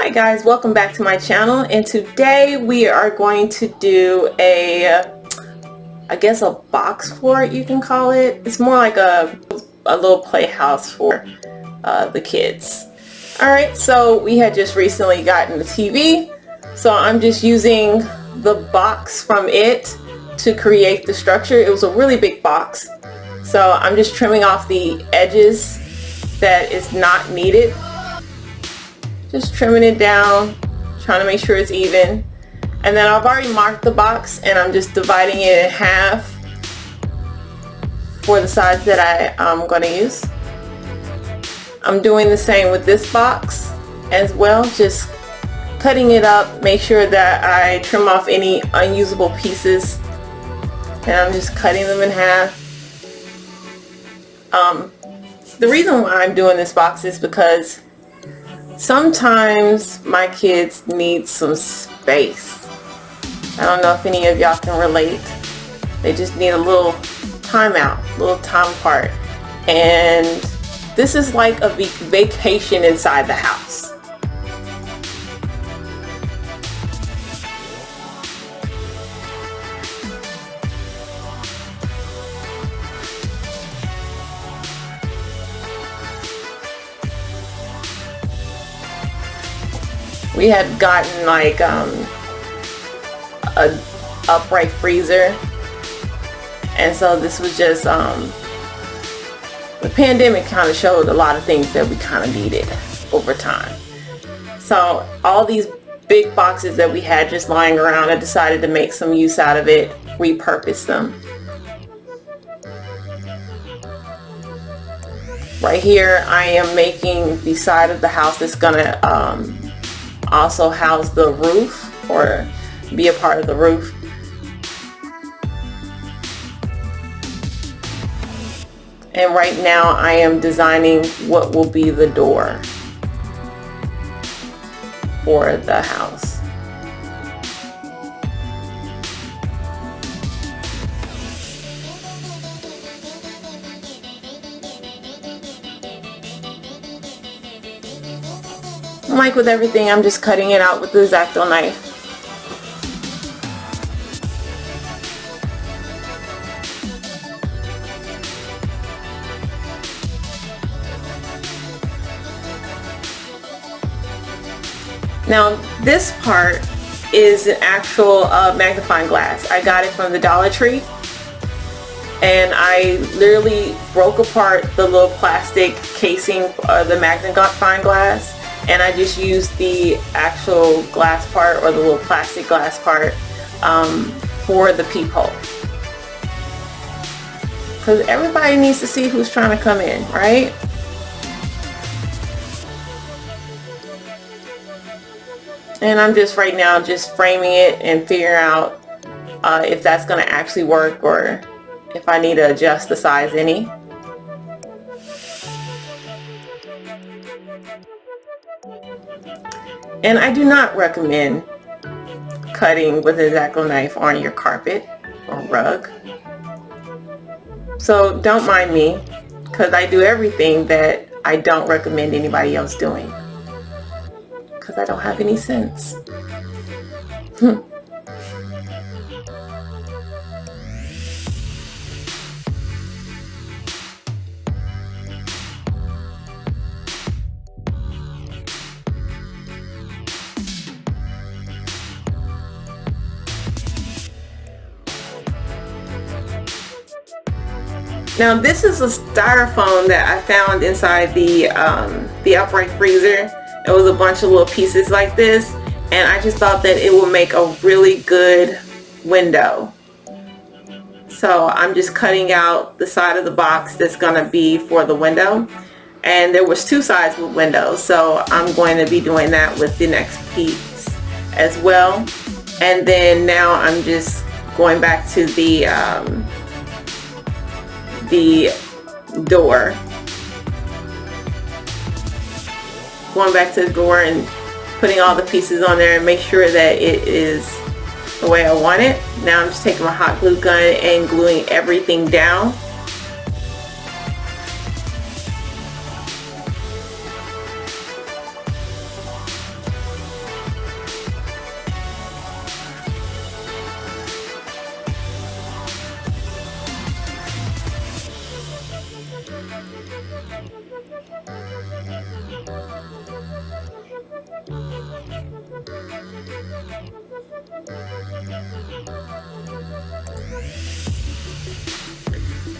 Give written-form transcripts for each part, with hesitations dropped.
Hi guys, welcome back to my channel, and today we are going to do I guess a box fort, you can call it. It's more like a little playhouse for the kids. Alright, so we had just recently gotten the TV, so I'm just using the box from it to create the structure. It was a really big box, so I'm just trimming off the edges that is not needed. Just trimming it down, trying to make sure it's even. And then I've already marked the box and I'm just dividing it in half for the size that I'm going to use. I'm doing the same with this box as well, just cutting it up, make sure that I trim off any unusable pieces, and I'm just cutting them in half. The reason why I'm doing this box is because sometimes my kids need some space. I don't know if any of y'all can relate. They just need a little time out, a little time apart. And this is like a vacation inside the house. We had gotten like an upright freezer, and so this was just the pandemic kind of showed a lot of things that we kind of needed over time. So all these big boxes that we had just lying around, I decided to make some use out of it, repurpose them. Right here I am making the side of the house that's gonna also house the roof or be a part of the roof. And right now I am designing what will be the door for the house. Like with everything, I'm just cutting it out with the X-Acto knife. Now this part is an actual magnifying glass. I got it from the Dollar Tree, and I literally broke apart the little plastic casing of the magnifying glass, and I just used the actual glass part, or the little plastic glass part, for the peephole. Because everybody needs to see who's trying to come in, right? And I'm just right now just framing it and figuring out if that's going to actually work, or if I need to adjust the size any. And I do not recommend cutting with an X-Acto knife on your carpet or rug. So don't mind me, because I do everything that I don't recommend anybody else doing, because I don't have any sense. Now this is a styrofoam that I found inside the upright freezer. It was a bunch of little pieces like this, and I just thought that it would make a really good window. So I'm just cutting out the side of the box that's gonna be for the window, and there was two sides with windows, so I'm going to be doing that with the next piece as well. And then now I'm just going back to the door. Going back to the door and putting all the pieces on there and make sure that it is the way I want it. Now I'm just taking my hot glue gun and gluing everything down.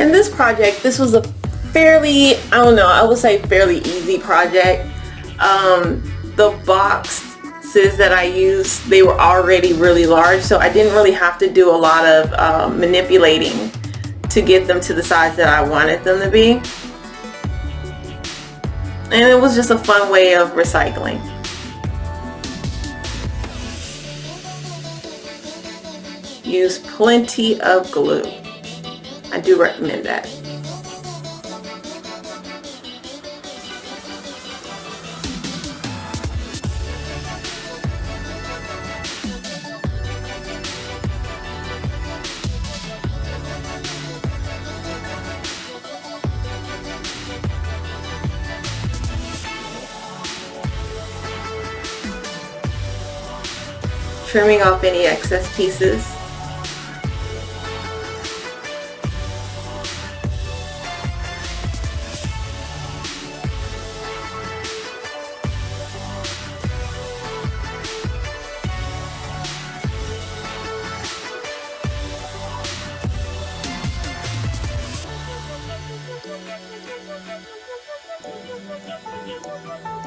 In this project, this was a fairly, I don't know, I would say fairly easy project. The boxes that I used, they were already really large, so I didn't really have to do a lot of manipulating to get them to the size that I wanted them to be. And it was just a fun way of recycling. Use plenty of glue. I do recommend that. Trimming off any excess pieces.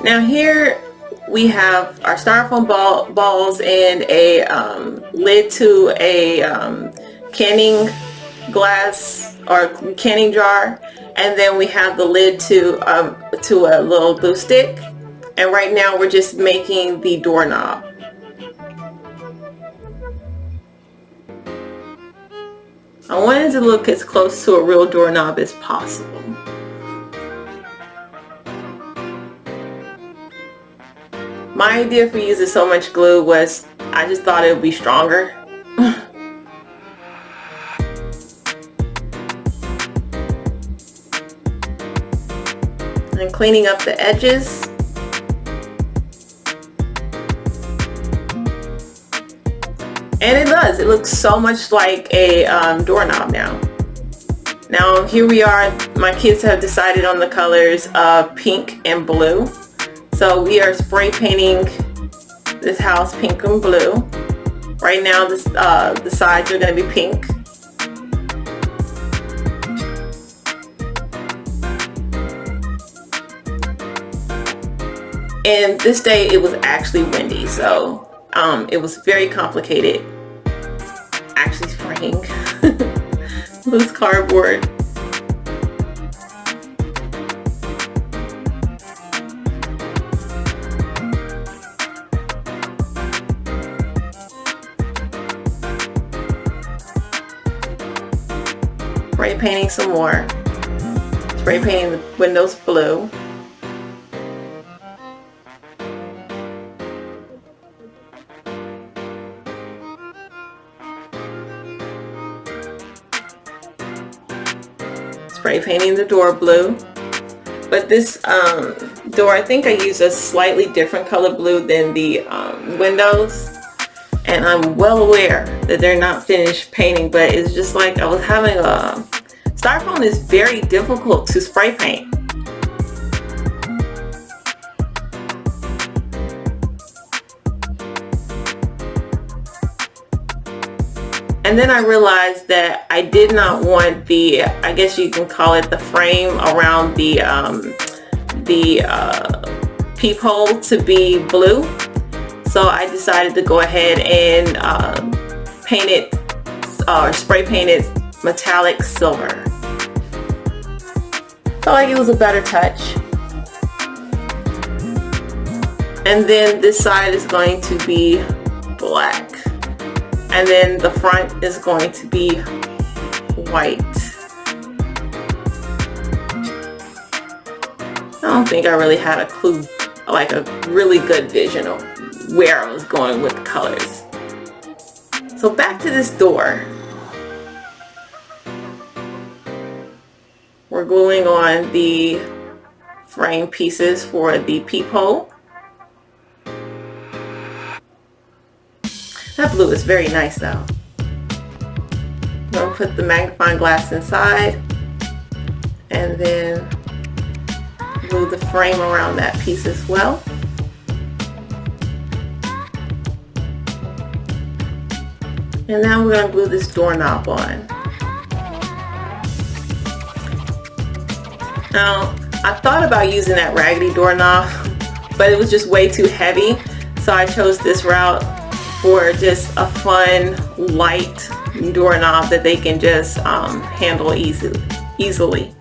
Now here we have our styrofoam balls and a lid to a canning glass or canning jar, and then we have the lid to a little glue stick. And right now we're just making the doorknob. I wanted to look as close to a real doorknob as possible. My idea for using so much glue was I just thought it would be stronger. And cleaning up the edges. And it does. It looks so much like a doorknob now. Now here we are. My kids have decided on the colors of pink and blue. So we are spray painting this house pink and blue. Right now the sides are going to be pink. And this day it was actually windy, so it was very complicated actually spraying loose cardboard. Spray painting some more. Spray painting the windows blue. Spray painting the door blue. But this door, I think I used a slightly different color blue than the windows. And I'm well aware that they're not finished painting, but it's just like I was having a... Styrofoam is very difficult to spray paint. And then I realized that I did not want the, I guess you can call it the frame around the peephole to be blue. So I decided to go ahead and paint it or spray paint it metallic silver. Felt like it was a better touch. And then this side is going to be black. And then the front is going to be white. I don't think I really had a clue, like a really good vision of where I was going with the colors. So back to this door. We're gluing on the frame pieces for the peephole. That blue is very nice though. We'll put the magnifying glass inside and then glue the frame around that piece as well. And now we're going to glue this doorknob on. Now, I thought about using that raggedy doorknob, but it was just way too heavy. So I chose this route for just a fun, light doorknob that they can just handle easily.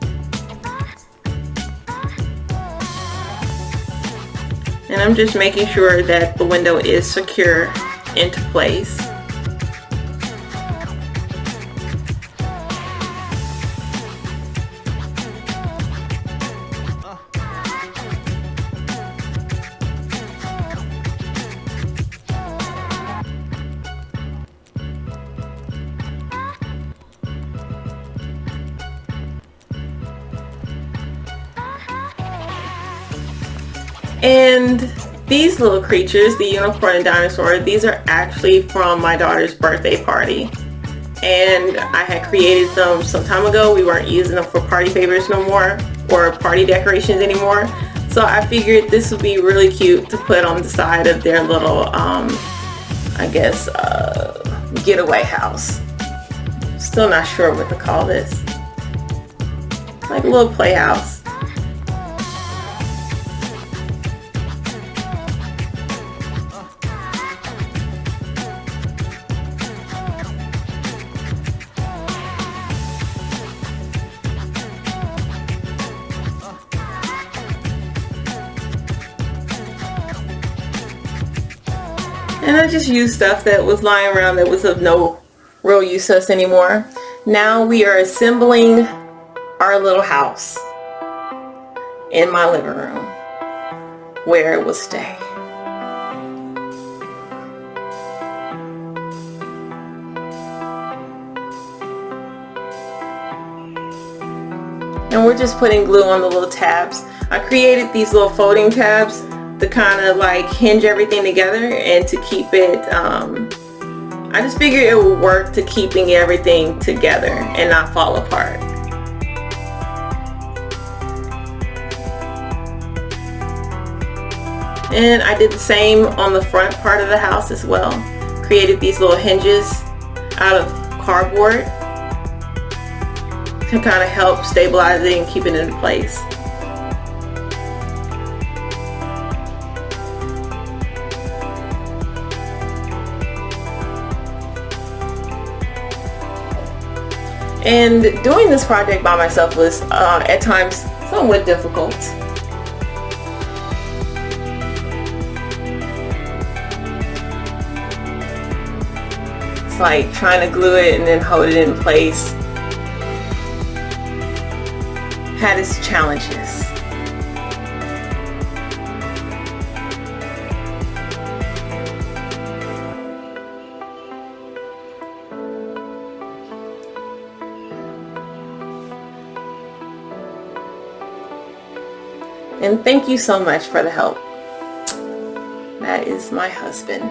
And I'm just making sure that the window is secure into place. And these little creatures, the unicorn and dinosaur, these are actually from my daughter's birthday party. And I had created them some time ago. We weren't using them for party favors no more, or party decorations anymore. So I figured this would be really cute to put on the side of their little, I guess, getaway house. Still not sure what to call this. Like a little playhouse. And I just used stuff that was lying around that was of no real use to us anymore. Now we are assembling our little house in my living room where it will stay. And we're just putting glue on the little tabs. I created these little folding tabs to kind of like hinge everything together and to keep it, I just figured it would work to keeping everything together and not fall apart. And I did the same on the front part of the house as well. Created these little hinges out of cardboard to kind of help stabilize it and keep it into place. And doing this project by myself was at times somewhat difficult. It's like trying to glue it and then hold it in place. Had its challenges. And thank you so much for the help. That is my husband.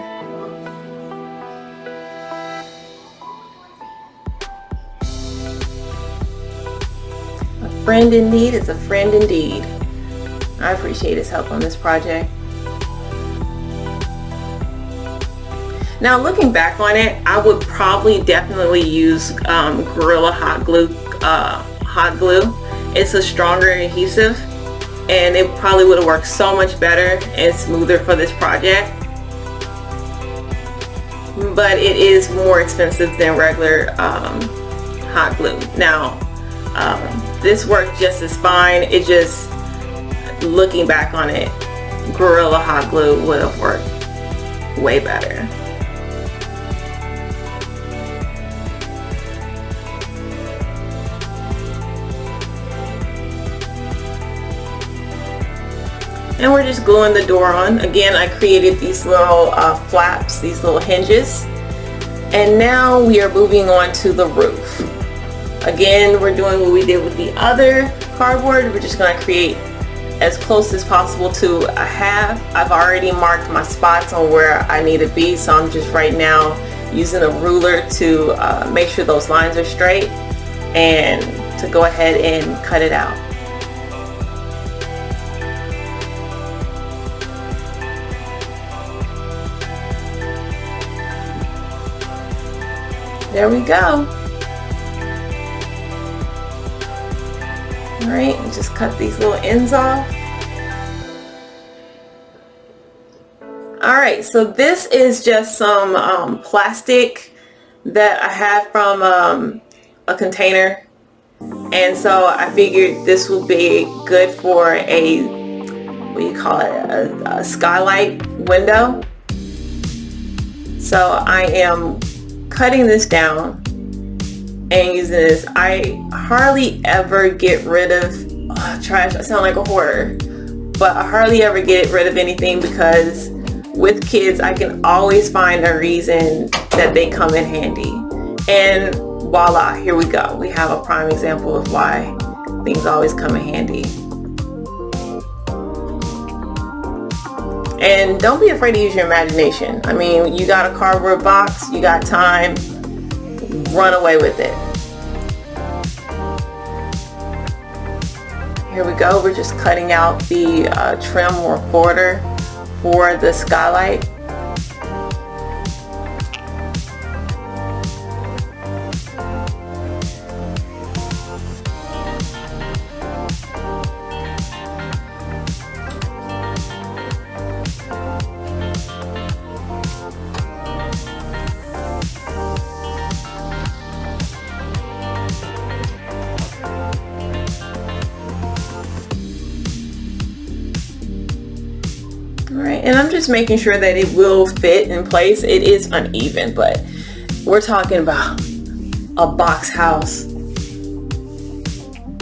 A friend in need is a friend indeed. I appreciate his help on this project. Now looking back on it, I would probably definitely use Gorilla Hot Glue. It's a stronger adhesive, and it probably would have worked so much better and smoother for this project. But it is more expensive than regular hot glue. Now, this worked just as fine. It just, looking back on it, Gorilla Hot Glue would have worked way better. And we're just gluing the door on. Again, I created these little flaps, these little hinges. And now we are moving on to the roof. Again, we're doing what we did with the other cardboard. We're just going to create as close as possible to a half. I've already marked my spots on where I need to be, so I'm just right now using a ruler to make sure those lines are straight and to go ahead and cut it out. There we go. Alright, and just cut these little ends off. Alright, so this is just some plastic that I had from a container, and so I figured this would be good for a, what do you call it, a skylight window. So I am cutting this down and using this. I hardly ever get rid of trash. I sound like a hoarder, but I hardly ever get rid of anything because with kids I can always find a reason that they come in handy. And voila, here we go. We have a prime example of why things always come in handy. And don't be afraid to use your imagination. I mean, you got a cardboard box, you got time, run away with it. Here we go. We're just cutting out the trim or border for the skylight. Alright, and I'm just making sure that it will fit in place. It is uneven, but we're talking about a box house.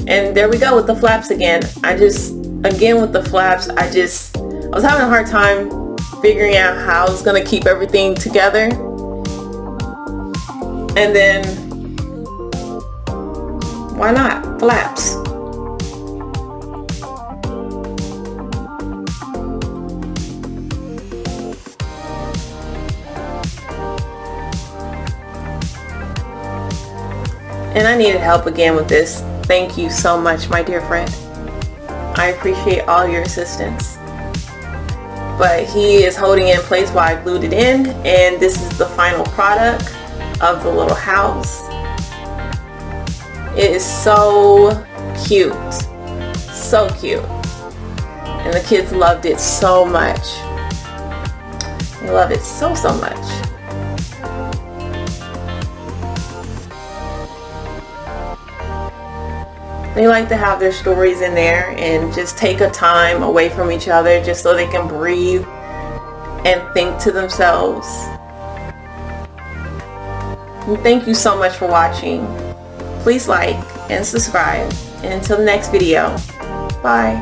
And there we go with the flaps again. Again with the flaps, I was having a hard time figuring out how I was going to keep everything together. And then, why not? Flaps. And I needed help again with this. Thank you so much, my dear friend. I appreciate all your assistance. But he is holding it in place while I glued it in, and this is the final product of the little house. It is so cute. So cute. And the kids loved it so much. They love it so much. They like to have their stories in there and just take a time away from each other just so they can breathe and think to themselves. And thank you so much for watching. Please like and subscribe. And until the next video, bye.